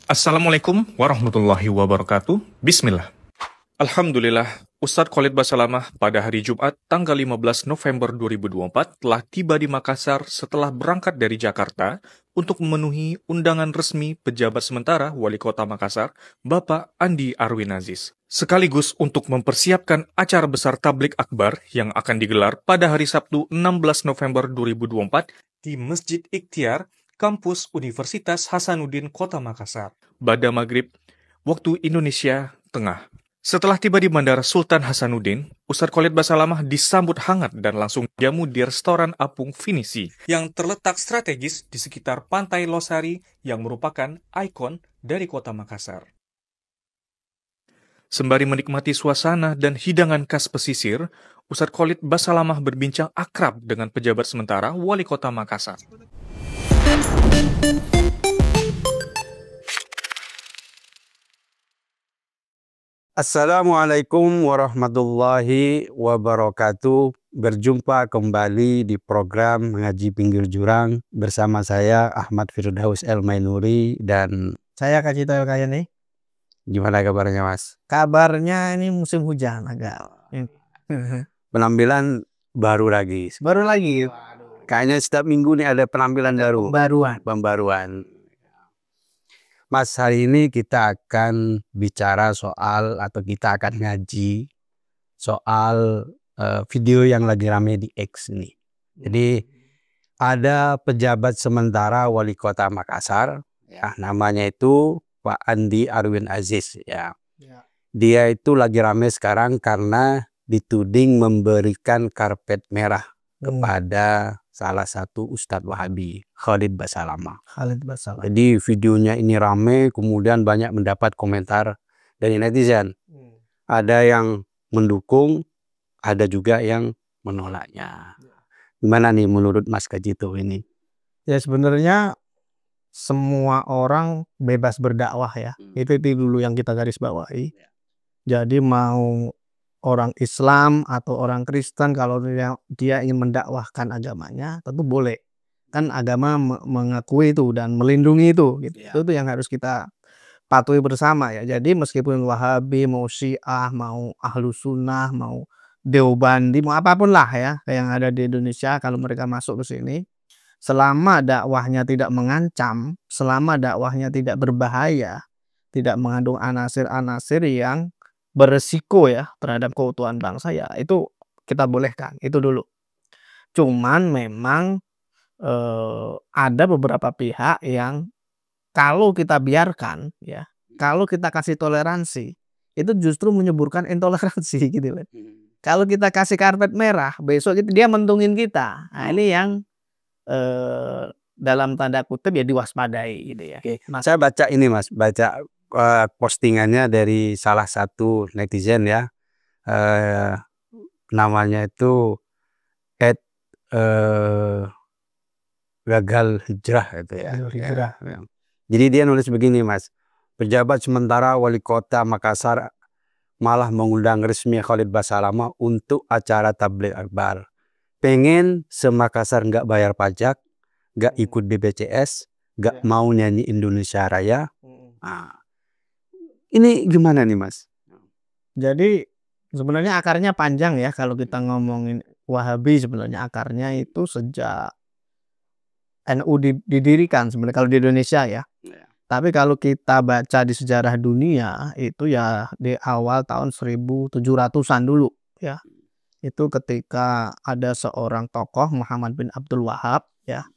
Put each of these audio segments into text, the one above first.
Assalamualaikum warahmatullahi wabarakatuh. Bismillah. Alhamdulillah, Ustadz Khalid Basalamah pada hari Jumat tanggal 15 November 2024 telah tiba di Makassar setelah berangkat dari Jakarta untuk memenuhi undangan resmi pejabat sementara Wali Kota Makassar, Bapak Andi Arwin Aziz. Sekaligus untuk mempersiapkan acara besar Tablik Akbar yang akan digelar pada hari Sabtu 16 November 2024 di Masjid Ikhtiar, Kampus Universitas Hasanuddin Kota Makassar, pada maghrib, waktu Indonesia Tengah. Setelah tiba di Bandara Sultan Hasanuddin, Ustadz Khalid Basalamah disambut hangat dan langsung jamu di restoran Apung Finisi yang terletak strategis di sekitar Pantai Losari yang merupakan ikon dari kota Makassar. Sembari menikmati suasana dan hidangan khas pesisir, Ustadz Khalid Basalamah berbincang akrab dengan pejabat sementara Wali Kota Makassar. Assalamualaikum warahmatullahi wabarakatuh. Berjumpa kembali di program Ngaji Pinggir Jurang bersama saya Ahmad Firdaus El Mainuri dan saya Kak Cito nih. Gimana kabarnya Mas? Kabarnya ini musim hujan agak. Penampilan baru lagi. Baru lagi. Kayaknya setiap minggu nih ada penampilan baru. Pembaruan. Mas, hari ini kita akan bicara soal atau kita akan ngaji soal video yang lagi rame di X ini. Jadi ada pejabat sementara Wali Kota Makassar, ya namanya itu Pak Andi Arwin Aziz, ya. Dia itu lagi rame sekarang karena dituding memberikan karpet merah kepada salah satu Ustadz Wahabi, Khalid Basalamah. Jadi videonya ini rame, kemudian banyak mendapat komentar dari netizen. Ada yang mendukung, ada juga yang menolaknya. Gimana nih menurut Mas Kajito ini? Ya sebenarnya semua orang bebas berdakwah ya. Itu dulu yang kita garis bawahi. Jadi mau orang Islam atau orang Kristen, kalau dia ingin mendakwahkan agamanya tentu boleh, kan agama mengakui itu dan melindungi itu gitu. Itu yang harus kita patuhi bersama ya. Jadi meskipun Wahabi, mau Syiah, mau Ahlus Sunnah, mau Deobandi, mau apapun lah ya yang ada di Indonesia, kalau mereka masuk ke sini, selama dakwahnya tidak mengancam, selama dakwahnya tidak berbahaya, tidak mengandung anasir-anasir yang beresiko ya terhadap keutuhan bangsa, ya itu kita bolehkan, itu dulu. Cuman memang ada beberapa pihak yang kalau kita biarkan ya, kalau kita kasih toleransi, itu justru menyuburkan intoleransi gitu loh. Kalau kita kasih karpet merah, besok dia mentungin kita. Nah, ini yang dalam tanda kutip ya diwaspadai gitu ya. Saya baca ini Mas, baca postingannya dari salah satu netizen ya, namanya itu gagal hijrah itu ya. Jadi dia nulis begini Mas, pejabat sementara Wali Kota Makassar malah mengundang resmi Khalid Basalamah untuk acara Tablik Akbar. Pengen se-Makassar nggak bayar pajak, nggak ikut BPJS, nggak mau nyanyi Indonesia Raya. Nah, ini gimana nih Mas? Jadi sebenarnya akarnya panjang ya. Kalau kita ngomongin Wahabi, sebenarnya akarnya itu sejak NU didirikan sebenarnya kalau di Indonesia ya. Tapi kalau kita baca di sejarah dunia itu ya di awal tahun 1700-an dulu ya. Itu ketika ada seorang tokoh Muhammad bin Abdul Wahab ya.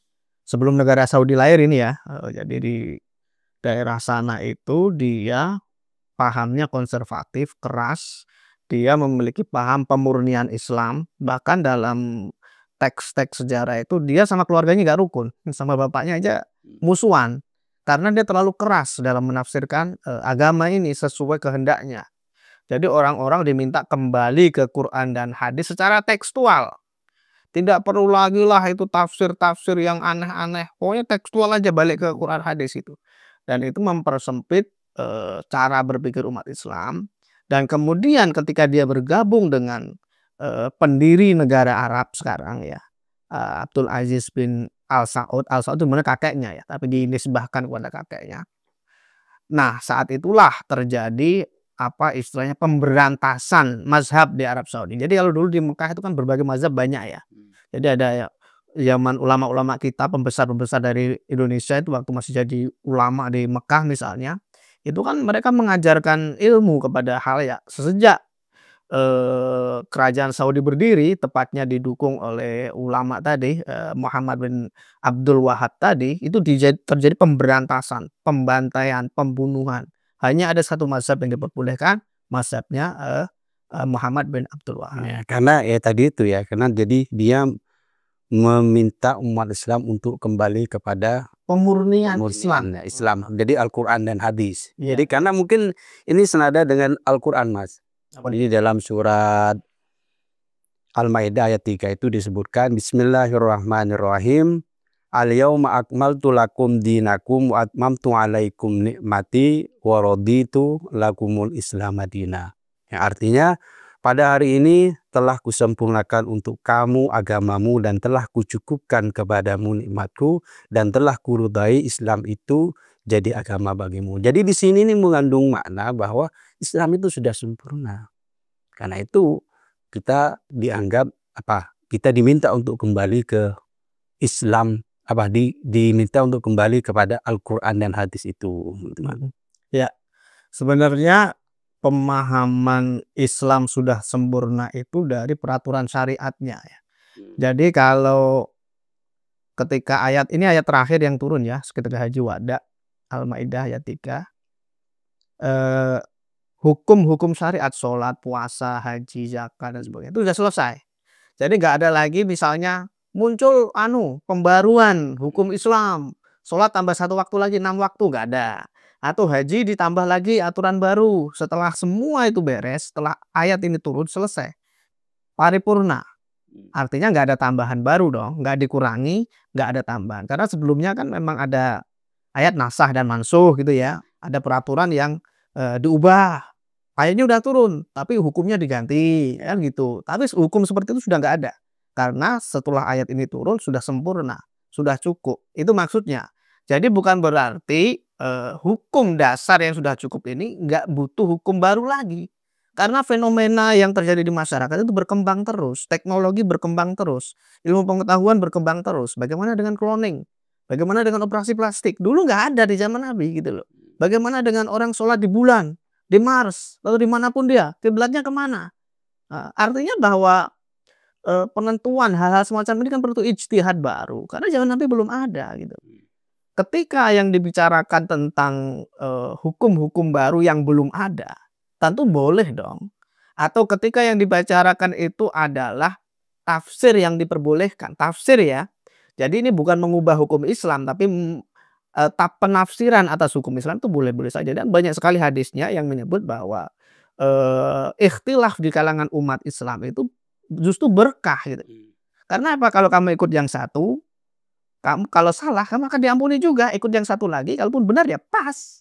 Sebelum negara Saudi lahir ini ya. Jadi di daerah sana itu dia pahamnya konservatif, keras. Dia memiliki paham pemurnian Islam. Bahkan dalam teks-teks sejarah itu dia sama keluarganya gak rukun. Sama bapaknya aja musuhan. Karena dia terlalu keras dalam menafsirkan agama ini sesuai kehendaknya. Jadi orang-orang diminta kembali ke Quran dan hadis secara tekstual. Tidak perlu lagi lah itu tafsir-tafsir yang aneh-aneh. Pokoknya tekstual aja, balik ke Quran hadis itu. Dan itu mempersempit cara berpikir umat Islam. Dan kemudian ketika dia bergabung dengan pendiri negara Arab sekarang ya, Abdul Aziz bin Al Saud itu benar kakeknya ya, tapi dinisbahkan kepada kakeknya. Nah, saat itulah terjadi apa istilahnya pemberantasan mazhab di Arab Saudi. Jadi kalau dulu di Mekah itu kan berbagai mazhab banyak ya. Jadi ada ya zaman ulama-ulama kita, pembesar-pembesar dari Indonesia itu waktu masih jadi ulama di Mekah misalnya, itu kan mereka mengajarkan ilmu kepada halayak. Sejak kerajaan Saudi berdiri, tepatnya didukung oleh ulama tadi, Muhammad bin Abdul Wahab tadi, itu terjadi pemberantasan, pembantaian, pembunuhan. Hanya ada satu mazhab yang diperbolehkan, mazhabnya Muhammad bin Abdul Wahab. Ya, karena ya tadi itu ya, karena jadi dia meminta umat Islam untuk kembali kepada Pemurnian Islam. Islam. Jadi Al-Quran dan hadis. Iya. Jadi karena mungkin ini senada dengan Al-Quran, Mas. Jadi dalam surat Al-Maidah ayat 3 itu disebutkan Bismillahirrahmanirrahim. Al-yawma akmaltu lakum dinakum wa atmamtu alaikum nikmati wa raditu lakumul Islam madina. Yang artinya pada hari ini telah kusempurnakan untuk kamu agamamu dan telah kucukupkan kepadamu nikmatku dan telah kuridai Islam itu jadi agama bagimu. Jadi di sini ini mengandung makna bahwa Islam itu sudah sempurna. Karena itu kita dianggap kita diminta untuk kembali ke Islam, diminta untuk kembali kepada Al-Quran dan hadis itu. Ya, sebenarnya pemahaman Islam sudah sempurna itu dari peraturan syariatnya ya. Jadi kalau ketika ini ayat terakhir yang turun ya, ketika Haji Wada, Al-Maidah ayat 3, hukum-hukum syariat, sholat, puasa, haji, zakat dan sebagainya itu sudah selesai. Jadi nggak ada lagi misalnya muncul pembaruan hukum Islam, sholat tambah 1 waktu lagi 6 waktu, nggak ada. Atau haji ditambah lagi aturan baru. Setelah semua itu beres, setelah ayat ini turun selesai, paripurna. Artinya nggak ada tambahan baru dong, nggak dikurangi, nggak ada tambahan. Karena sebelumnya kan memang ada ayat nasah dan mansuh gitu ya. Ada peraturan yang diubah. Ayatnya udah turun, tapi hukumnya diganti, kan gitu. Tapi hukum seperti itu sudah nggak ada. Karena setelah ayat ini turun sudah sempurna, sudah cukup. Itu maksudnya. Jadi bukan berarti hukum dasar yang sudah cukup ini nggak butuh hukum baru lagi. Karena fenomena yang terjadi di masyarakat itu berkembang terus, teknologi berkembang terus, ilmu pengetahuan berkembang terus. Bagaimana dengan cloning? Bagaimana dengan operasi plastik? Dulu nggak ada di zaman Nabi gitu loh. Bagaimana dengan orang sholat di bulan, di Mars, lalu dimanapun dia, kiblatnya kemana? Artinya bahwa penentuan hal-hal semacam ini kan perlu ijtihad baru, karena zaman Nabi belum ada gitu. Ketika yang dibicarakan tentang hukum-hukum baru yang belum ada, tentu boleh dong. Atau ketika yang dibicarakan itu adalah tafsir yang diperbolehkan, tafsir ya. Jadi ini bukan mengubah hukum Islam, tapi penafsiran atas hukum Islam itu boleh-boleh saja. Dan banyak sekali hadisnya yang menyebut bahwa ikhtilaf di kalangan umat Islam itu justru berkah gitu. Karena apa? Kalau kamu ikut yang satu, kamu kalau salah kamu akan diampuni juga. Ikut yang satu lagi, kalaupun benar ya pas.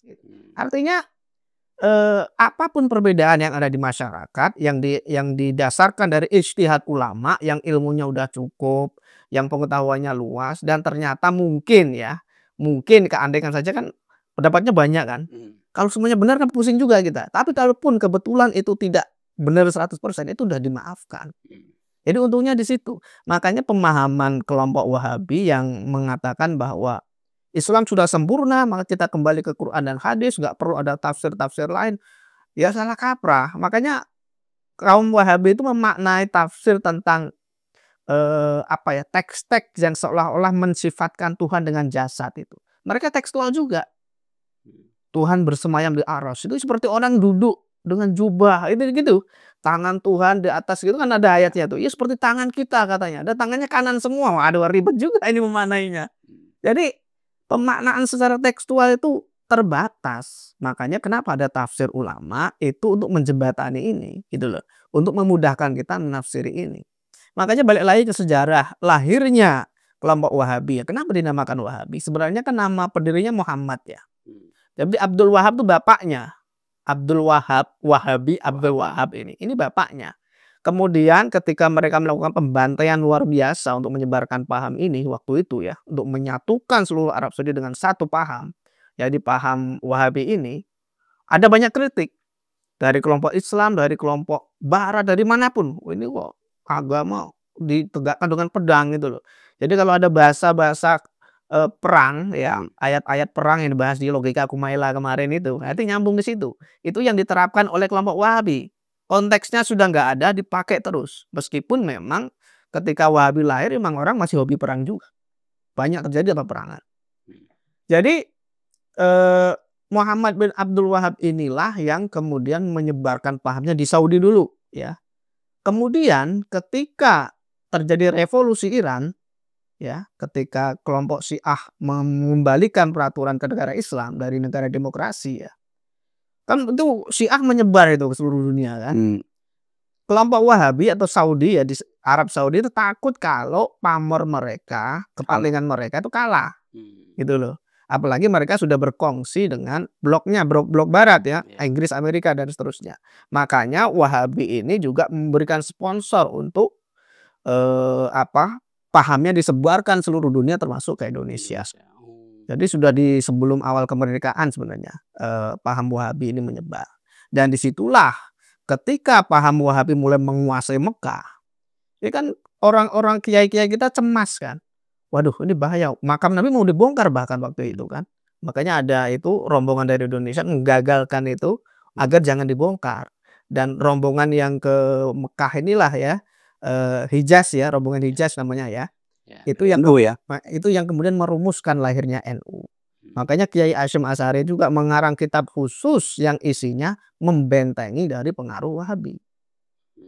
Artinya apapun perbedaan yang ada di masyarakat yang didasarkan dari ijtihad ulama yang ilmunya udah cukup, yang pengetahuannya luas, dan ternyata mungkin keandaian saja kan pendapatnya banyak kan. Kalau semuanya benar kan pusing juga kita. Tapi kalaupun kebetulan itu tidak benar 100%, itu udah dimaafkan. Jadi untungnya di situ. Makanya pemahaman kelompok Wahabi yang mengatakan bahwa Islam sudah sempurna, maka kita kembali ke Quran dan hadis, nggak perlu ada tafsir-tafsir lain. Ya salah kaprah. Makanya kaum Wahabi itu memaknai tafsir tentang teks-teks yang seolah-olah mensifatkan Tuhan dengan jasad itu. Mereka tekstual juga. Tuhan bersemayam di arsy itu seperti orang duduk dengan jubah itu gitu. Tangan Tuhan di atas gitu kan ada ayatnya tuh. Ya seperti tangan kita katanya. Ada tangannya kanan semua. Waduh ribet juga ini memaknainya. Jadi pemaknaan secara tekstual itu terbatas. Makanya kenapa ada tafsir ulama itu untuk menjembatani ini gitu loh. Untuk memudahkan kita menafsiri ini. Makanya balik lagi ke sejarah lahirnya kelompok Wahabi. Kenapa dinamakan Wahabi? Sebenarnya kan nama pendirinya Muhammad ya. Jadi Abdul Wahab itu bapaknya. Abdul Wahab, Wahabi, Abdul Wahab ini bapaknya. Kemudian ketika mereka melakukan pembantaian luar biasa untuk menyebarkan paham ini waktu itu ya, untuk menyatukan seluruh Arab Saudi dengan satu paham Jadi paham Wahabi ini ada banyak kritik dari kelompok Islam, dari kelompok Barat, dari manapun. Ini kok agama ditegakkan dengan pedang gitu loh. Jadi kalau ada bahasa-bahasa perang ya, ayat-ayat perang yang dibahas di Logika Kumaila kemarin itu, nanti nyambung ke situ. Itu yang diterapkan oleh kelompok Wahabi. Konteksnya sudah nggak ada, dipakai terus. Meskipun memang ketika Wahabi lahir, memang orang masih hobi perang juga. Banyak terjadi peperangan. Jadi Muhammad bin Abdul Wahab inilah yang kemudian menyebarkan pahamnya di Saudi dulu, ya. Kemudian ketika terjadi revolusi Iran, ya, ketika kelompok Syiah mengembalikan peraturan ke negara Islam dari negara demokrasi, ya, kan itu Syiah menyebar itu ke seluruh dunia kan. Kelompok Wahabi atau Saudi ya di Arab Saudi itu takut kalau pamor mereka, kepalingan mereka itu kalah, gitu loh. Apalagi mereka sudah berkongsi dengan bloknya, blok Barat ya, Inggris, Amerika dan seterusnya. Makanya Wahabi ini juga memberikan sponsor untuk pahamnya disebarkan seluruh dunia termasuk ke Indonesia. Jadi sudah di sebelum awal kemerdekaan sebenarnya paham Wahabi ini menyebar. Dan disitulah ketika paham Wahabi mulai menguasai Mekah, ini kan orang-orang kiai-kiai kita cemas kan. Waduh, ini bahaya. Makam Nabi mau dibongkar bahkan waktu itu kan. Makanya ada itu rombongan dari Indonesia menggagalkan itu agar jangan dibongkar. Dan rombongan yang ke Mekah inilah ya, Hijaz ya, rombongan Hijaz namanya ya. Itu yang itu yang kemudian merumuskan lahirnya NU. Makanya Kiai Hasyim Asy'ari juga mengarang kitab khusus yang isinya membentengi dari pengaruh Wahabi.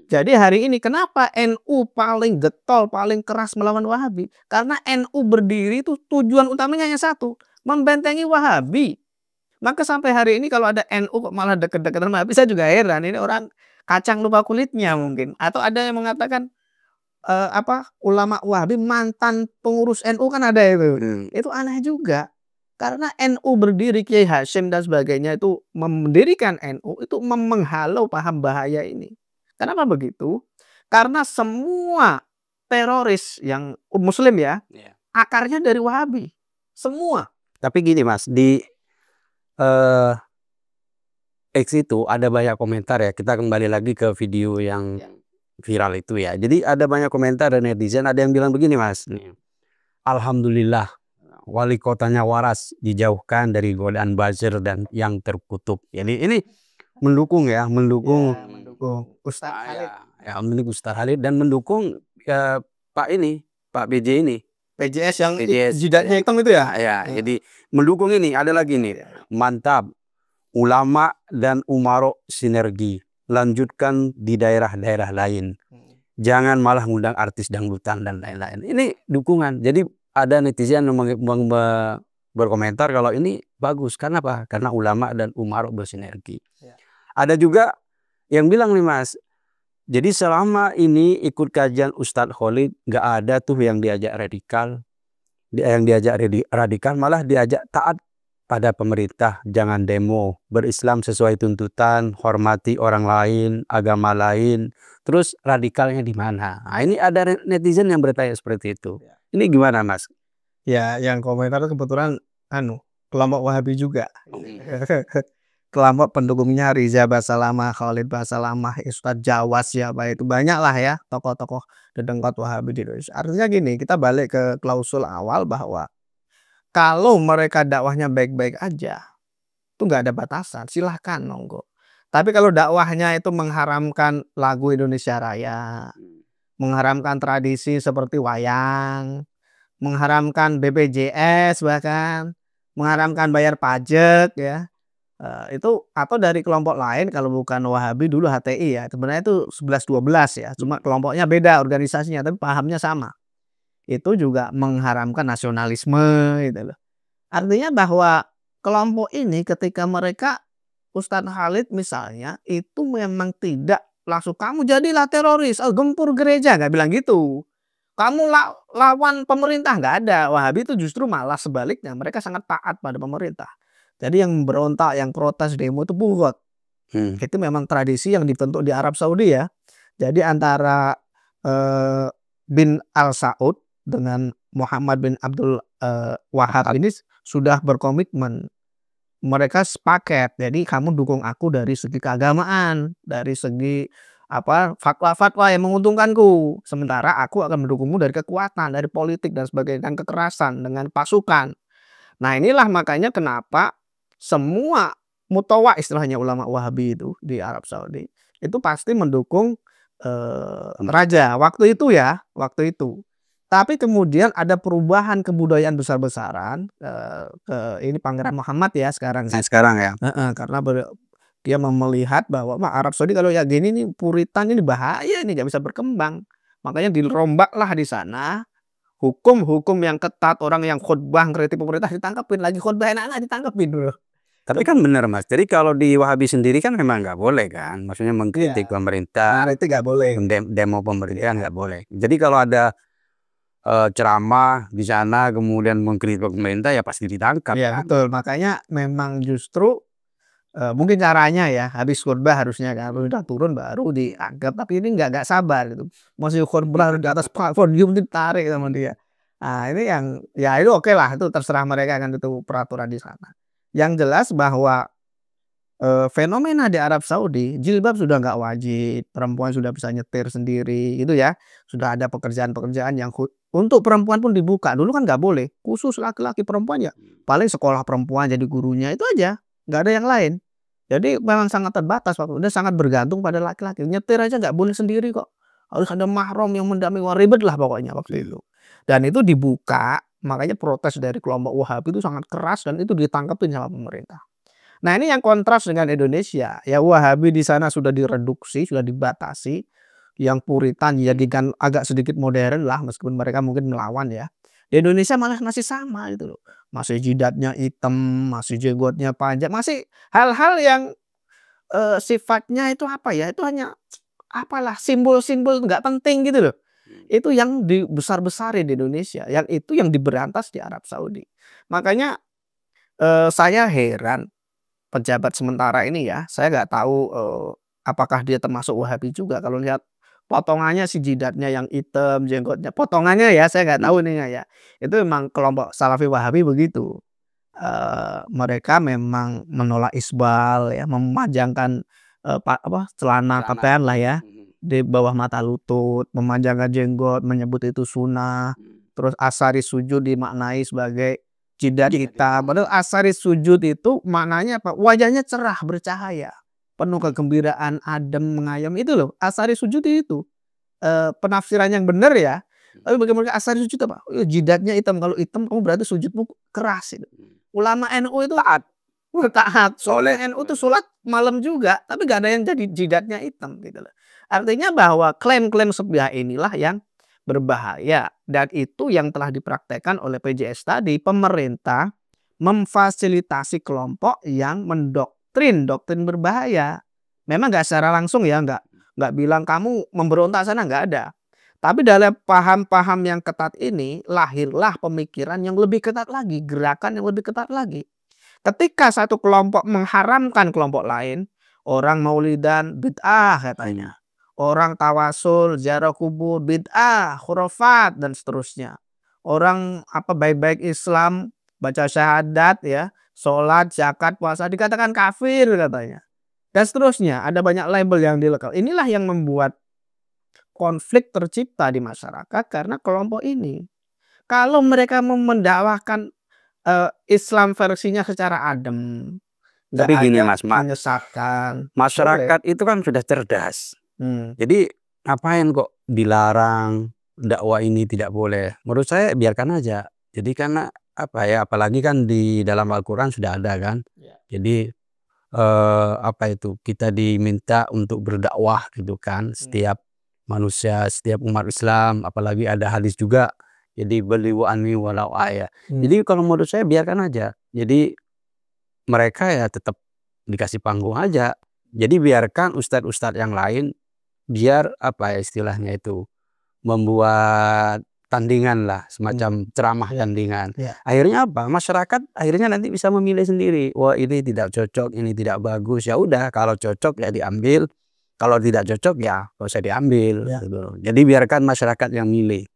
Jadi hari ini kenapa NU paling getol, paling keras melawan Wahabi? Karena NU berdiri itu tujuan utamanya hanya satu, membentengi Wahabi. Maka sampai hari ini kalau ada NU kok malah deket-deketan Wahabi, saya juga heran. Ini orang kacang lupa kulitnya mungkin. Atau ada yang mengatakan ulama Wahabi mantan pengurus NU kan ada itu. Itu aneh juga. Karena NU berdiri, Kiai Hasyim dan sebagainya itu mendirikan NU itu menghalau paham bahaya ini. Kenapa begitu? Karena semua teroris yang Muslim ya, akarnya dari Wahabi. Semua. Tapi gini Mas, di X itu ada banyak komentar ya. Kita kembali lagi ke video yang viral itu ya. Jadi ada banyak komentar dari netizen. Ada yang bilang begini Mas. Alhamdulillah wali kotanya waras, dijauhkan dari godaan buzzer dan yang terkutuk. Jadi ini mendukung ya, mendukung Ustadz Khalid. Ya, mendukung Ustadz Khalid dan mendukung Pak BJ ini. PJS yang jidatnya hitam itu ya? Jadi mendukung ini. Ada lagi nih. Mantap. Ulama dan umaro sinergi. Lanjutkan di daerah-daerah lain. Jangan malah ngundang artis dangdutan dan lain-lain. Ini dukungan. Jadi ada netizen yang berkomentar kalau ini bagus. Karena apa? Karena ulama dan umaro bersinergi. Ada juga yang bilang nih Mas, jadi selama ini ikut kajian Ustadz Khalid nggak ada tuh yang diajak radikal, malah diajak taat pada pemerintah, jangan demo, berislam sesuai tuntutan, hormati orang lain, agama lain, terus radikalnya di mana? Nah, ini ada netizen yang bertanya seperti itu. Ini gimana Mas? Ya, yang komentar kebetulan kelompok Wahabi juga. Kelompok pendukungnya Riza Basalamah, Khalid Basalamah, Ustadz Jawas siapa itu banyak lah ya tokoh-tokoh dedengkot Wahabi di Indonesia. Artinya gini, kita balik ke klausul awal bahwa kalau mereka dakwahnya baik-baik aja, itu nggak ada batasan, silahkan monggo. Tapi kalau dakwahnya itu mengharamkan lagu Indonesia Raya, mengharamkan tradisi seperti wayang, mengharamkan BPJS bahkan, mengharamkan bayar pajak ya. Itu atau dari kelompok lain kalau bukan Wahabi dulu HTI ya, sebenarnya itu 11-12 ya, cuma kelompoknya beda organisasinya tapi pahamnya sama. Itu juga mengharamkan nasionalisme gitu loh. Artinya bahwa kelompok ini ketika mereka Ustadz Khalid misalnya itu memang tidak langsung kamu jadilah teroris, gempur gereja, nggak bilang gitu. Kamu lawan pemerintah, nggak ada. Wahabi itu justru malah sebaliknya, mereka sangat taat pada pemerintah. Jadi yang berontak, yang protes demo itu bugot. Itu memang tradisi yang dibentuk di Arab Saudi ya. Jadi antara bin Al Saud dengan Muhammad bin Abdul Wahab ini sudah berkomitmen mereka sepaket. Jadi kamu dukung aku dari segi keagamaan, dari segi fatwa-fatwa yang menguntungkanku. Sementara aku akan mendukungmu dari kekuatan, dari politik dan sebagainya, dan kekerasan dengan pasukan. Nah, inilah makanya kenapa semua mutawa istilahnya ulama Wahabi itu di Arab Saudi itu pasti mendukung raja waktu itu ya, waktu itu. Tapi kemudian ada perubahan kebudayaan besar-besaran ke ini Pangeran Muhammad ya sekarang. Nah, sekarang ya. Karena dia melihat bahwa Arab Saudi kalau ya gini nih puritan ini bahaya, ini nggak bisa berkembang. Makanya dirombaklah di sana hukum-hukum yang ketat, orang yang khutbah kritik pemerintah ditangkapin, lagi khutbah enak-enak ditangkapin dulu. Tapi kan benar Mas, jadi kalau di Wahabi sendiri kan memang nggak boleh kan, maksudnya mengkritik pemerintah, itu nggak boleh. demo pemerintah nggak boleh. Jadi kalau ada ceramah di sana kemudian mengkritik pemerintah ya pasti ditangkap. Iya kan? betul, makanya memang justru mungkin caranya ya habis khutbah harusnya kan udah turun baru dianggap, tapi ini nggak sabar gitu, masih khutbah di atas podium ditarik sama dia. Nah ini yang ya itu oke lah, itu terserah mereka kan, itu peraturan di sana. Yang jelas bahwa fenomena di Arab Saudi jilbab sudah nggak wajib, perempuan sudah bisa nyetir sendiri gitu ya, sudah ada pekerjaan-pekerjaan yang untuk perempuan pun dibuka. Dulu kan nggak boleh, khusus laki-laki, perempuan ya paling sekolah perempuan jadi gurunya itu aja, nggak ada yang lain. Jadi memang sangat terbatas waktu itu, sangat bergantung pada laki-laki. Nyetir aja nggak boleh sendiri kok, harus ada mahram yang mendampingi, ribet lah pokoknya waktu itu. Dan itu dibuka, makanya protes dari kelompok Wahabi itu sangat keras dan itu ditangkapin sama pemerintah. Nah ini yang kontras dengan Indonesia, ya Wahabi di sana sudah direduksi, sudah dibatasi, yang Puritan dijadikan agak sedikit modern lah meskipun mereka mungkin melawan ya. Di Indonesia malah masih sama gitu loh, masih jidatnya hitam, masih jenggotnya panjang, masih hal-hal yang sifatnya itu itu hanya simbol-simbol nggak penting gitu loh. Itu yang dibesar-besarin di Indonesia, yang itu yang diberantas di Arab Saudi. Makanya saya heran pejabat sementara ini ya, saya nggak tahu apakah dia termasuk Wahabi juga. Kalau lihat potongannya si jidatnya yang hitam, jenggotnya potongannya ya, saya nggak tahu ininya ya. Itu memang kelompok Salafi Wahabi begitu. Mereka memang menolak isbal ya, memanjangkan celana pakaian lah ya di bawah mata lutut, memanjangkan jenggot, menyebut itu sunnah. Terus asari sujud dimaknai sebagai jidat hitam. Padahal asari sujud itu maknanya apa? Wajahnya cerah, bercahaya, penuh kegembiraan, adem, mengayom, itu loh asari sujud itu. Penafsiran yang benar ya. Tapi bagaimana asari sujud apa? Jidatnya hitam. Kalau hitam kamu berarti sujudmu keras itu. Ulama NU itu taat. Soalnya NU itu sholat malam juga, tapi gak ada yang jadi jidatnya hitam gitu loh. Artinya bahwa klaim-klaim sepihak inilah yang berbahaya, dan itu yang telah dipraktekkan oleh PJS tadi. Pemerintah memfasilitasi kelompok yang doktrin berbahaya. Memang nggak secara langsung ya, nggak bilang kamu memberontak sana, nggak ada. Tapi dalam paham-paham yang ketat ini lahirlah pemikiran yang lebih ketat lagi, gerakan yang lebih ketat lagi. Ketika satu kelompok mengharamkan kelompok lain, orang maulidan bid'ah katanya. Orang tawasul, ziarah kubur, bid'ah, khurafat, dan seterusnya. Orang baik-baik Islam, baca syahadat ya, sholat, zakat, puasa, dikatakan kafir katanya. Dan seterusnya, ada banyak label yang dilekat. Inilah yang membuat konflik tercipta di masyarakat karena kelompok ini. Kalau mereka mendakwahkan Islam versinya secara adem, tapi gini Mas, menyesatkan, masyarakat itu kan sudah cerdas. Jadi ngapain kok dilarang dakwah ini tidak boleh? Menurut saya biarkan aja. Jadi karena apalagi kan di dalam Al-Quran sudah ada kan. Jadi kita diminta untuk berdakwah gitu kan. Setiap manusia, setiap umat Islam, apalagi ada hadis juga. Jadi beliau anwi walau ayat. Jadi kalau menurut saya biarkan aja. Jadi mereka ya tetap dikasih panggung aja. Jadi biarkan ustadz-ustadz yang lain biar istilahnya itu membuat tandingan lah, semacam ceramah tandingan. Akhirnya masyarakat akhirnya nanti bisa memilih sendiri. Wah ini tidak cocok, ini tidak bagus. Ya udah, kalau cocok ya diambil, kalau tidak cocok ya nggak usah diambil. Gitu. Jadi biarkan masyarakat yang milih.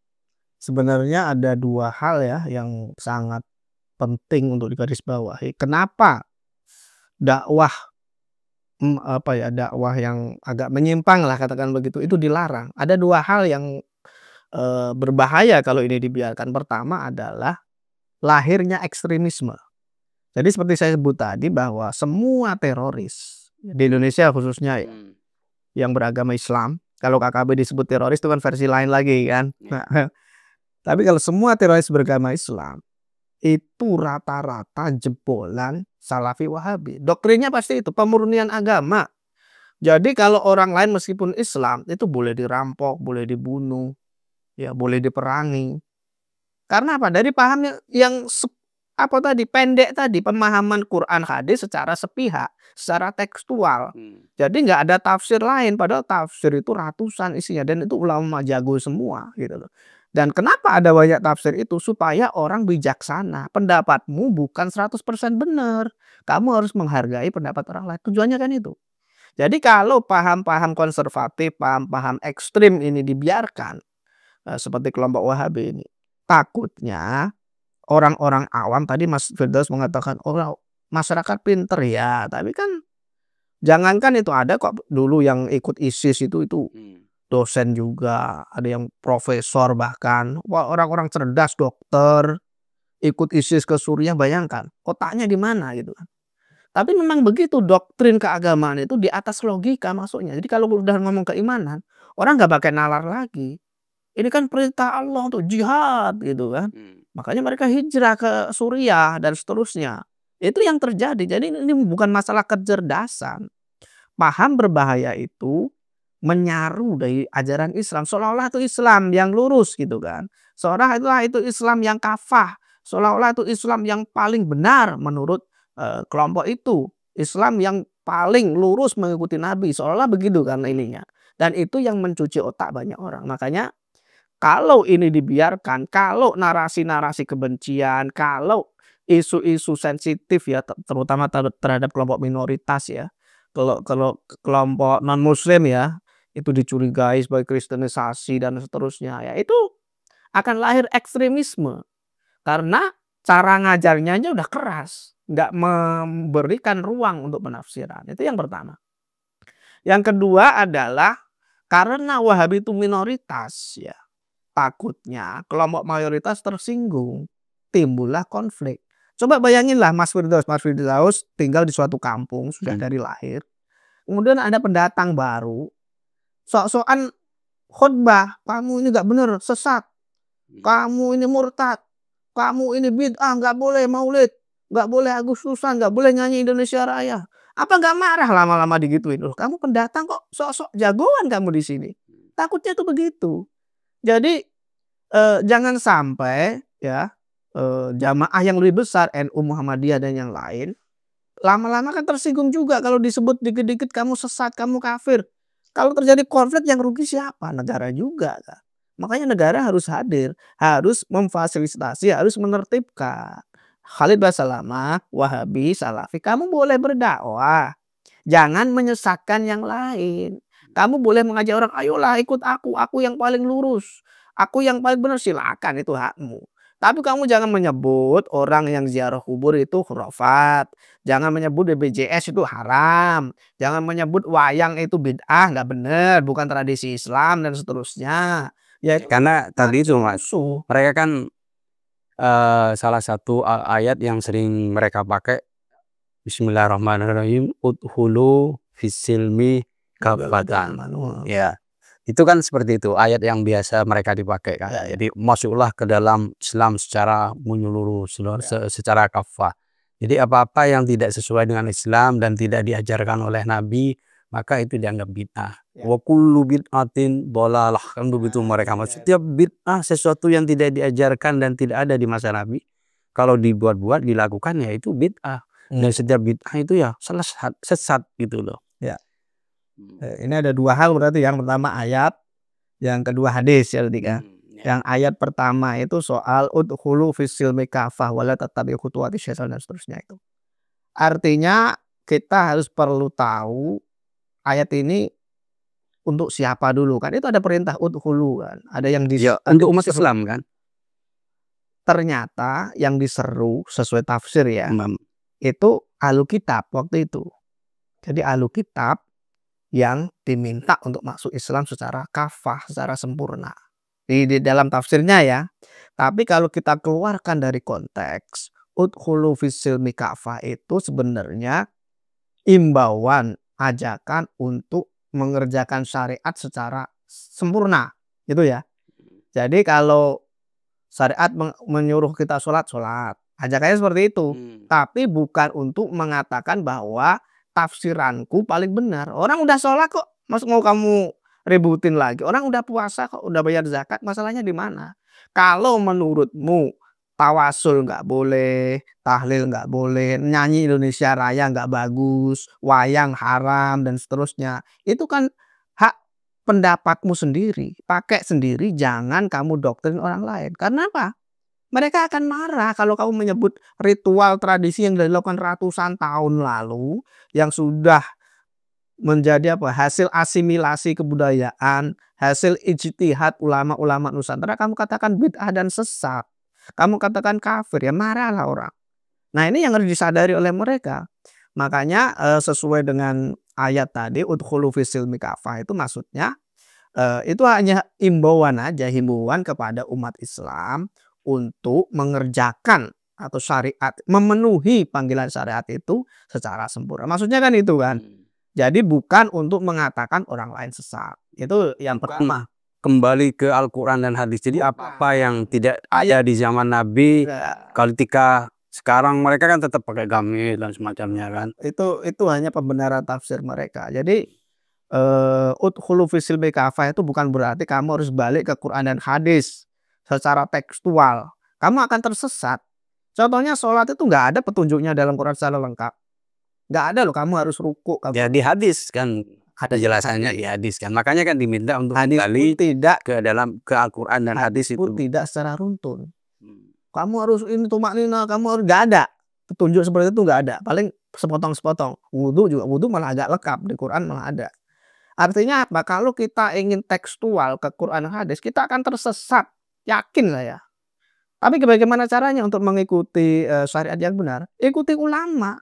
Sebenarnya ada dua hal ya yang sangat penting untuk digarisbawahi. Kenapa dakwah dakwah yang agak menyimpang lah katakan begitu, itu dilarang. Ada dua hal yang berbahaya kalau ini dibiarkan. Pertama adalah lahirnya ekstremisme. Jadi seperti saya sebut tadi bahwa semua teroris di Indonesia khususnya ya, yang beragama Islam, kalau KKB disebut teroris itu kan versi lain lagi kan. Tapi kalau semua teroris beragama Islam itu rata-rata jebolan Salafi Wahabi. Doktrinnya pasti itu pemurnian agama. Jadi kalau orang lain meskipun Islam itu boleh dirampok, boleh dibunuh, ya boleh diperangi. Karena apa? Dari paham yang pendek tadi, pemahaman Quran hadis secara sepihak, secara tekstual. Jadi nggak ada tafsir lain, padahal tafsir itu ratusan isinya dan itu ulama jago semua gitu loh. Dan kenapa ada banyak tafsir itu? Supaya orang bijaksana. Pendapatmu bukan 100% benar. Kamu harus menghargai pendapat orang lain. Tujuannya kan itu. Jadi kalau paham-paham konservatif, paham-paham ekstrim ini dibiarkan, seperti kelompok Wahabi ini, takutnya orang-orang awam, tadi Mas Firdaus mengatakan orang masyarakat pinter ya, tapi kan jangankan itu, ada kok dulu yang ikut ISIS itu dosen juga, ada yang profesor bahkan, orang-orang cerdas, dokter, ikut ISIS ke Suriah, bayangkan otaknya di mana gitu kan. Tapi memang begitu, doktrin keagamaan itu di atas logika masuknya. Jadi kalau udah ngomong keimanan, orang nggak pakai nalar lagi. Ini kan perintah Allah untuk jihad gitu kan. Makanya mereka hijrah ke Suriah dan seterusnya. Itu yang terjadi. Jadi ini bukan masalah kecerdasan. Paham berbahaya itu menyaru dari ajaran Islam, seolah-olah itu Islam yang lurus gitu kan, seolah-olah itu Islam yang kafah, seolah-olah itu Islam yang paling benar menurut kelompok itu, Islam yang paling lurus mengikuti Nabi, seolah-olah begitu kan ininya. Dan itu yang mencuci otak banyak orang. Makanya kalau ini dibiarkan, kalau narasi-narasi kebencian, kalau isu-isu sensitif ya, terutama terhadap kelompok minoritas ya, kalau kelompok non Muslim ya, itu dicurigai sebagai kristenisasi dan seterusnya ya, itu akan lahir ekstremisme karena cara ngajarnya aja udah keras, nggak memberikan ruang untuk penafsiran. Itu yang pertama. Yang kedua adalah karena Wahabi itu minoritas ya, takutnya kelompok mayoritas tersinggung, timbullah konflik. Coba bayanginlah Mas Firdaus tinggal di suatu kampung sudah dari lahir, kemudian ada pendatang baru sok-sokan khutbah, kamu ini nggak bener, sesat, kamu ini murtad, kamu ini bid'ah, nggak boleh maulid, nggak boleh Agustusan, nggak boleh nyanyi Indonesia Raya. Apa nggak marah lama-lama digituin? Loh, kamu pendatang kok sok-sok jagoan kamu di sini. Takutnya tuh begitu. Jadi jangan sampai ya jamaah yang lebih besar, NU, Muhammadiyah dan yang lain, lama-lama kan tersinggung juga kalau disebut dikit-dikit kamu sesat, kamu kafir. Kalau terjadi konflik yang rugi siapa? Negara juga kan. Makanya negara harus hadir, harus memfasilitasi, harus menertibkan. Khalid Basalamah, Wahabi, Salafi, kamu boleh berdakwah, jangan menyesatkan yang lain. Kamu boleh mengajak orang, ayolah ikut aku yang paling lurus, aku yang paling benar, silakan, itu hakmu. Tapi kamu jangan menyebut orang yang ziarah kubur itu khurafat. Jangan menyebut BPJS itu haram. Jangan menyebut wayang itu bid'ah, nggak benar, bukan tradisi Islam dan seterusnya. Ya Karena tadi itu Mas, mereka kan salah satu ayat yang sering mereka pakai, Bismillahirrahmanirrahim, udhulu fisilmi kafatan. Ya. Itu kan seperti itu, ayat yang biasa mereka dipakai kan. Ya. Jadi masuklah ke dalam Islam secara menyeluruh, secara kafah. Jadi apa-apa yang tidak sesuai dengan Islam dan tidak diajarkan oleh Nabi, maka itu dianggap bid'ah. Wa kullu bid'atin dhalalah, kan begitu mereka. Setiap bid'ah, sesuatu yang tidak diajarkan dan tidak ada di masa Nabi, kalau dibuat-buat, dilakukan ya itu bid'ah. Dan setiap bid'ah itu ya sesat gitu loh. Ya. Ini ada dua hal berarti, yang pertama ayat, yang kedua hadis ya berarti kan. Yang ayat pertama itu soal udkhulu fisilmi kafah wala tattabi'u khutuwati syaitan dan seterusnya itu. Artinya kita harus perlu tahu ayat ini untuk siapa dulu kan. Itu ada perintah udkhulu kan. Ada yang untuk umat Islam kan. Ternyata yang diseru sesuai tafsir ya, itu ahlu kitab waktu itu. Jadi ahlu kitab yang diminta untuk masuk Islam secara kafah, secara sempurna. Di dalam tafsirnya ya. Tapi kalau kita keluarkan dari konteks, udkhulu fis-silmi kafah itu sebenarnya imbauan, ajakan untuk mengerjakan syariat secara sempurna, gitu ya. Jadi kalau syariat menyuruh kita sholat, ajakannya seperti itu. Tapi bukan untuk mengatakan bahwa tafsiranku paling benar. Orang udah sholat kok, mau kamu ributin lagi. Orang udah puasa kok, udah bayar zakat, masalahnya di mana? Kalau menurutmu tawasul nggak boleh, tahlil nggak boleh, nyanyi Indonesia Raya nggak bagus, wayang haram dan seterusnya, itu kan hak pendapatmu sendiri, pakai sendiri, jangan kamu doktrin orang lain. Karena apa? Mereka akan marah kalau kamu menyebut ritual tradisi yang dilakukan ratusan tahun lalu, yang sudah menjadi hasil asimilasi kebudayaan, hasil ijtihad ulama-ulama Nusantara, kamu katakan bid'ah dan sesat, kamu katakan kafir, ya marahlah orang. Nah ini yang harus disadari oleh mereka. Makanya sesuai dengan ayat tadi, udkhulu fis-silmi kafah, itu maksudnya itu hanya himbauan aja, himbauan kepada umat Islam untuk mengerjakan atau syariat, memenuhi panggilan syariat itu secara sempurna. Maksudnya kan itu kan. Jadi bukan untuk mengatakan orang lain sesat. Itu yang pertama. Kembali ke Al-Quran dan hadis. Jadi apa yang tidak ada di zaman Nabi, ketika sekarang mereka kan tetap pakai gamis dan semacamnya kan. Itu hanya pembenaran tafsir mereka. Jadi udkhulu fis-silmi kafah itu bukan berarti kamu harus balik ke Quran dan hadis secara tekstual. Kamu akan tersesat. Contohnya sholat itu nggak ada petunjuknya dalam Quran secara lengkap. Nggak ada loh, kamu harus ruku. Ya di hadis kan ada jelasannya di hadis kan. Makanya kan diminta untuk kembali tidak ke dalam ke Al-Quran dan hadis itu. Tidak secara runtun. Kamu harus ini tumaknina, kamu harus, nggak ada petunjuk seperti itu, nggak ada. Paling sepotong-sepotong. Wudhu malah agak lengkap, di Quran malah ada. Artinya apa? Kalau kita ingin tekstual ke Quran dan hadis, kita akan tersesat. Yakin lah ya. Tapi bagaimana caranya untuk mengikuti syariat yang benar? Ikuti ulama.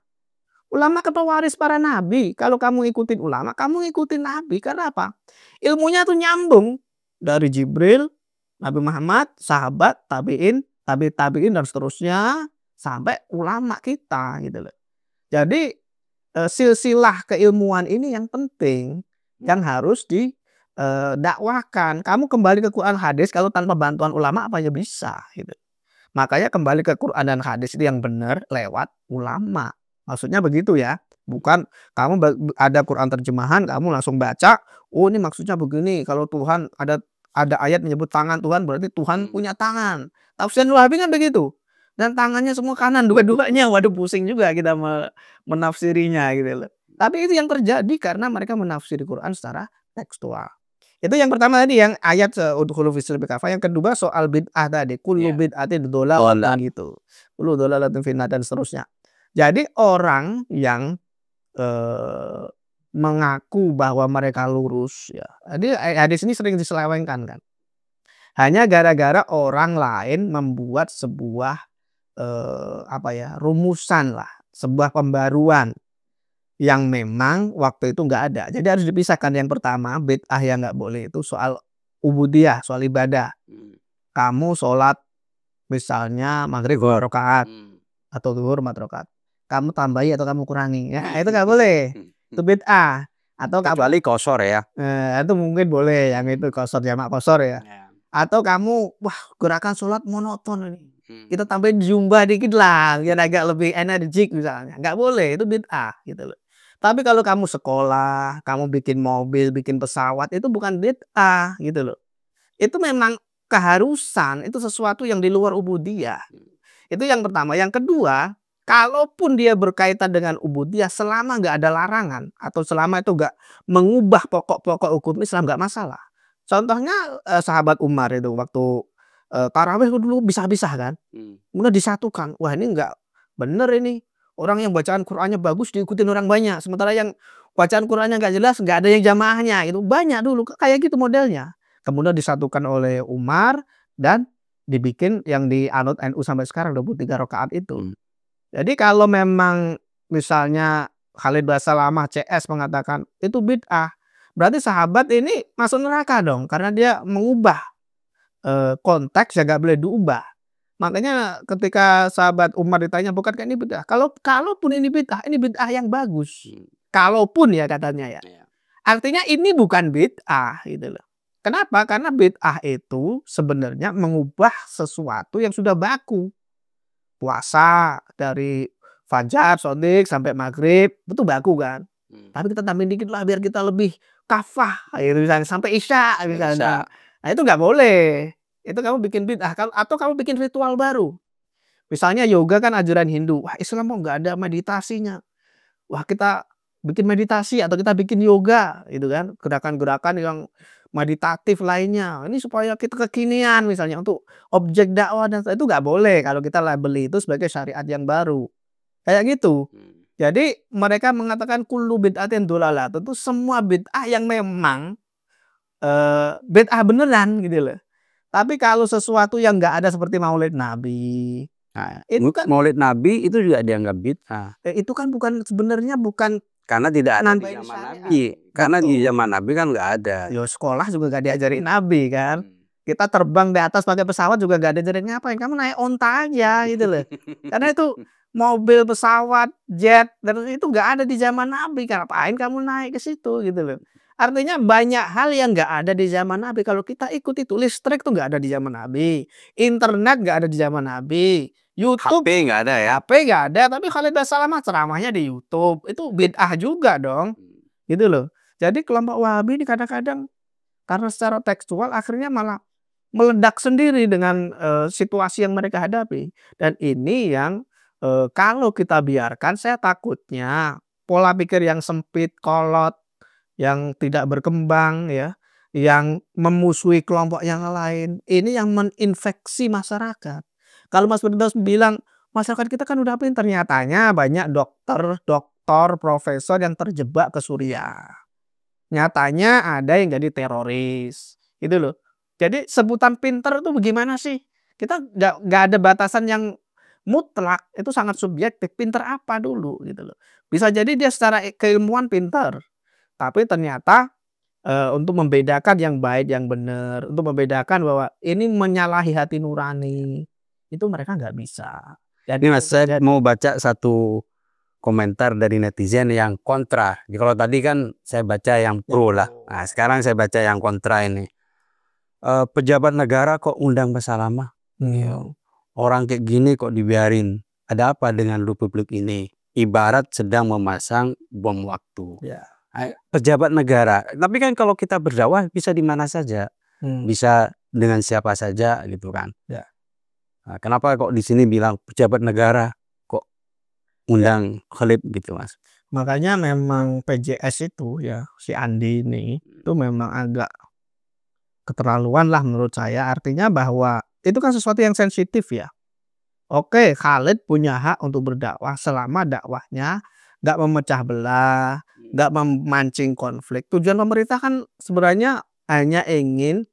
Ulama pewaris para nabi. Kalau kamu ikutin ulama, kamu ikutin nabi. Karena apa? Ilmunya tuh nyambung dari Jibril, Nabi Muhammad, sahabat, tabi'in dan seterusnya sampai ulama kita gitu loh. Jadi silsilah keilmuan ini yang penting, yang harus didakwakan. Kamu kembali ke Quran hadis kalau tanpa bantuan ulama apa aja bisa gitu. Makanya kembali ke Quran dan hadis itu yang benar lewat ulama. Maksudnya begitu ya. Bukan kamu ada Quran terjemahan, kamu langsung baca, oh ini maksudnya begini. Kalau Tuhan ada ayat menyebut tangan Tuhan, berarti Tuhan punya tangan. Tafsir Wahabi kan begitu. Dan tangannya semua kanan, dua-duanya. Waduh, pusing juga kita menafsirinya gitu loh. Tapi itu yang terjadi karena mereka menafsiri Quran secara tekstual. Itu yang pertama tadi, yang ayat udkhulu fis-silmi kafah. Yang kedua soal bid'ah tadi, kullu bid'atin dhalalah gitu. Kullu dhalalatin finnar dan seterusnya. Jadi orang yang mengaku bahwa mereka lurus ya. Jadi hadis ini sering diselewengkan kan. Hanya gara-gara orang lain membuat sebuah rumusan lah, sebuah pembaruan yang memang waktu itu nggak ada. Jadi harus dipisahkan. Yang pertama, bid'ah yang nggak boleh itu soal ubudiyah, soal ibadah. Kamu sholat misalnya maghrib 2 rakaat atau zuhur 4 rakaat. Kamu tambahi atau kamu kurangi, ya itu nggak boleh. Itu bid'ah. Atau kecuali qashar ya. Itu mungkin boleh, yang itu qashar, jamak qashar ya. Atau kamu gerakan sholat monoton ini, kita tambahin jumlah dikit lah biar agak lebih energik misalnya. Nggak boleh, itu bid'ah gitu loh. Tapi kalau kamu sekolah, kamu bikin mobil, bikin pesawat, itu bukan bid'ah gitu loh. Itu memang keharusan, itu sesuatu yang di luar ubudiyah. Itu yang pertama. Yang kedua, kalaupun dia berkaitan dengan ubudiyah, selama nggak ada larangan atau selama itu nggak mengubah pokok-pokok hukum Islam, nggak masalah. Contohnya sahabat Umar itu waktu tarawih dulu bisa-bisa kan, kemudian disatukan. Wah ini nggak bener ini. Orang yang bacaan Qurannya bagus diikutin orang banyak, sementara yang bacaan Qurannya nggak jelas, nggak ada yang jamaahnya. Itu banyak dulu kayak gitu modelnya. Kemudian disatukan oleh Umar dan dibikin yang dianut NU sampai sekarang 23 rakaat itu. Jadi kalau memang misalnya Khalid Basalamah CS mengatakan itu bid'ah, berarti sahabat ini masuk neraka dong karena dia mengubah konteks yang nggak boleh diubah. Makanya ketika sahabat Umar ditanya, "Bukankah ini bid'ah?" Kalaupun ini bid'ah yang bagus. Kalaupun ya katanya ya. Artinya ini bukan bid'ah gitu loh. Kenapa? Karena bid'ah itu sebenarnya mengubah sesuatu yang sudah baku. Puasa dari fajar, shodiq sampai maghrib itu baku kan. Tapi kita tambahin dikit lah biar kita lebih kafah gitu misalnya sampai isya misalnya. Nah itu nggak boleh. Itu kamu bikin bid'ah atau kamu bikin ritual baru. Misalnya yoga kan ajaran Hindu. Wah Islam mau nggak ada meditasinya. Wah kita bikin meditasi atau kita bikin yoga gitu kan. Gerakan-gerakan yang meditatif lainnya. Ini supaya kita kekinian misalnya untuk objek dakwah dan itu nggak boleh kalau kita labeli itu sebagai syariat yang baru. Kayak gitu. Jadi mereka mengatakan kullu bid'atin dolalah. Itu semua bid'ah yang memang bid'ah beneran gitu loh. Tapi kalau sesuatu yang nggak ada seperti Maulid Nabi, Nah, itu kan Maulid Nabi itu juga dianggap bid'ah. itu kan sebenarnya bukan Karena tidak ada di nambahin zaman syariat. Nabi. Karena di Betul. zaman Nabi kan nggak ada. Yo sekolah juga gak diajarin Nabi kan. Kita terbang di atas pakai pesawat juga gak diajarin ngapain. Kamu naik onta aja gitu loh. Karena itu mobil, pesawat, jet dan itu gak ada di zaman Nabi. Ngapain kamu naik ke situ gitu loh. Artinya banyak hal yang gak ada di zaman Nabi. Kalau kita ikut itu listrik tuh gak ada di zaman Nabi. Internet gak ada di zaman Nabi. YouTube HP nggak ada ya. HP gak ada. Tapi Khalid Basalamah ceramahnya di YouTube. Itu bid'ah juga dong. Gitu loh. Jadi kelompok Wahabi ini kadang-kadang karena secara tekstual akhirnya malah meledak sendiri dengan situasi yang mereka hadapi. Dan ini yang kalau kita biarkan saya takutnya pola pikir yang sempit, kolot, yang tidak berkembang ya, yang memusuhi kelompok yang lain, ini yang meninfeksi masyarakat. Kalau Mas Firdaus bilang masyarakat kita kan udah pintar, nyatanya banyak dokter, profesor yang terjebak ke Suriah. Nyatanya ada yang jadi teroris, gitu loh. Jadi sebutan pinter itu bagaimana sih? Kita nggak ada batasan yang mutlak, itu sangat subjektif. Pinter apa dulu, gitu loh. Bisa jadi dia secara keilmuan pinter, tapi ternyata untuk membedakan yang baik, yang benar, untuk membedakan bahwa ini menyalahi hati nurani, itu mereka nggak bisa. Ini Mas, saya mau baca satu komentar dari netizen yang kontra. Kalau tadi kan saya baca yang pro lah. Nah, sekarang saya baca yang kontra ini. Pejabat negara kok undang Basalamah? Orang kayak gini kok dibiarin? Ada apa dengan Republik ini? Ibarat sedang memasang bom waktu. Pejabat negara. Tapi kan kalau kita berdakwah bisa di mana saja. Bisa dengan siapa saja gitu kan. Nah, kenapa kok di sini bilang pejabat negara kok undang Khalid gitu Mas? Makanya memang PJS itu ya si Andi ini itu memang agak keterlaluan lah menurut saya. Artinya bahwa itu kan sesuatu yang sensitif ya. Oke, Khalid punya hak untuk berdakwah selama dakwahnya nggak memecah belah, nggak memancing konflik. Tujuan pemerintah kan sebenarnya hanya ingin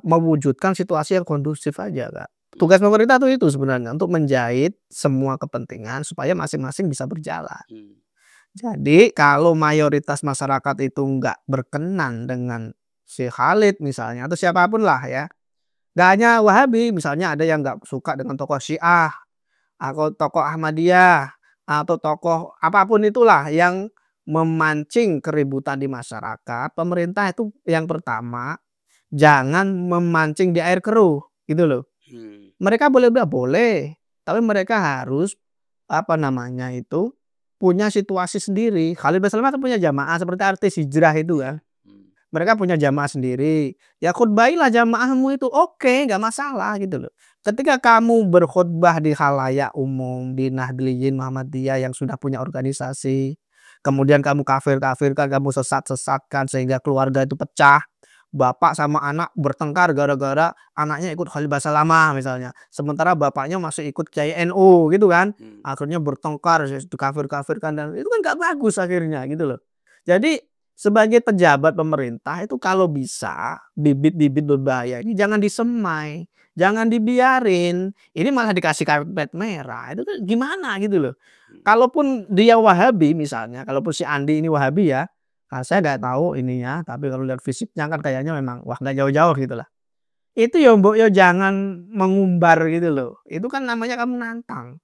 mewujudkan situasi yang kondusif aja, Kak. Tugas pemerintah itu sebenarnya untuk menjahit semua kepentingan supaya masing-masing bisa berjalan. Jadi kalau mayoritas masyarakat itu nggak berkenan dengan si Khalid misalnya atau siapapun lah ya, nggak hanya Wahabi, misalnya ada yang nggak suka dengan tokoh Syiah atau tokoh Ahmadiyah atau tokoh apapun itulah yang memancing keributan di masyarakat, pemerintah itu yang pertama jangan memancing di air keruh gitu loh. Mereka boleh, tapi mereka harus punya situasi sendiri. Khalid Basalamah kan punya jamaah seperti artis hijrah itu kan. Mereka punya jamaah sendiri. Ya khutbailah jamaahmu itu, oke, nggak masalah gitu loh. Ketika kamu berkhutbah di khalayak umum, di Nahdliyin Muhammadiyah yang sudah punya organisasi, kemudian kamu kafirkan, kamu sesatkan sehingga keluarga itu pecah. Bapak sama anak bertengkar gara-gara anaknya ikut Khalid Basalamah misalnya. Sementara bapaknya masih ikut Kiai NU gitu kan. Akhirnya bertengkar, kafirkan dan itu kan gak bagus akhirnya gitu loh. Jadi sebagai pejabat pemerintah itu kalau bisa bibit-bibit berbahaya ini jangan disemai, jangan dibiarin. Ini malah dikasih karpet merah. Itu kan gimana gitu loh. Kalaupun dia Wahabi misalnya, kalaupun si Andi ini Wahabi ya, saya nggak tahu ininya, tapi kalau lihat fisiknya kan kayaknya memang wah nggak jauh-jauh gitu lah. Itu ya mbok ya jangan mengumbar gitu loh. Itu kan namanya kamu nantang.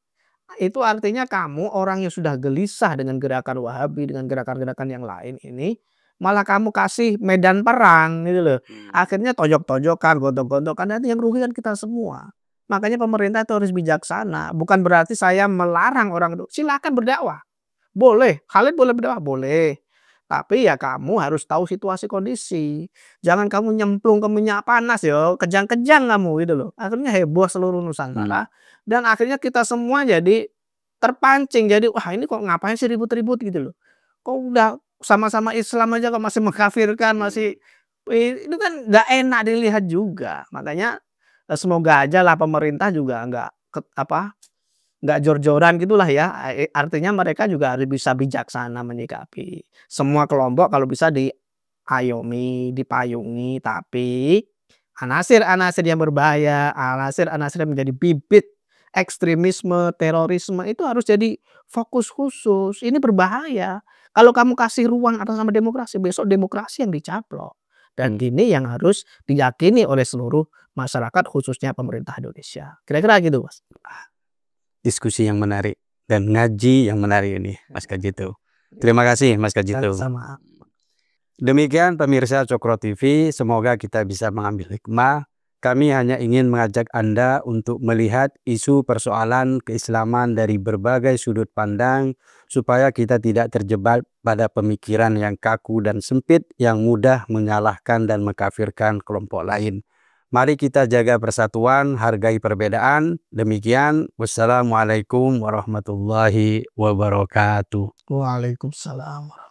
Itu artinya kamu orang yang sudah gelisah dengan gerakan Wahabi, dengan gerakan-gerakan yang lain ini, malah kamu kasih medan perang gitu loh. Akhirnya tojok-tojokan, gontok-gontokan, nanti yang rugi kan kita semua. Makanya pemerintah itu harus bijaksana. Bukan berarti saya melarang orang itu. Silakan berdakwah. Boleh. Khalid boleh berdakwah? Boleh. Tapi ya kamu harus tahu situasi kondisi. Jangan kamu nyemplung ke minyak panas yo, kejang-kejang kamu gitu loh. Akhirnya heboh seluruh Nusantara dan akhirnya kita semua jadi terpancing. Jadi wah ini kok ngapain sih ribut-ribut gitu loh. Kok udah sama-sama Islam aja kok masih mengkafirkan, masih itu kan nggak enak dilihat juga. Makanya semoga aja lah pemerintah juga nggak jor-joran gitulah ya. Artinya mereka juga harus bisa bijaksana menyikapi. Semua kelompok kalau bisa diayomi, dipayungi, tapi anasir-anasir yang berbahaya, anasir-anasir yang menjadi bibit ekstremisme, terorisme itu harus jadi fokus khusus. Ini berbahaya. Kalau kamu kasih ruang atas nama demokrasi, besok demokrasi yang dicaplok. Dan ini yang harus diyakini oleh seluruh masyarakat khususnya pemerintah Indonesia. Kira-kira gitu, Mas. Diskusi yang menarik dan ngaji yang menarik ini, Mas Kajito. Terima kasih, Mas Kajito. Sama. Demikian pemirsa Cokro TV, semoga kita bisa mengambil hikmah. Kami hanya ingin mengajak Anda untuk melihat isu persoalan keislaman dari berbagai sudut pandang supaya kita tidak terjebak pada pemikiran yang kaku dan sempit yang mudah menyalahkan dan mengkafirkan kelompok lain. Mari kita jaga persatuan, hargai perbedaan. Demikian, wassalamualaikum warahmatullahi wabarakatuh. Waalaikumsalam.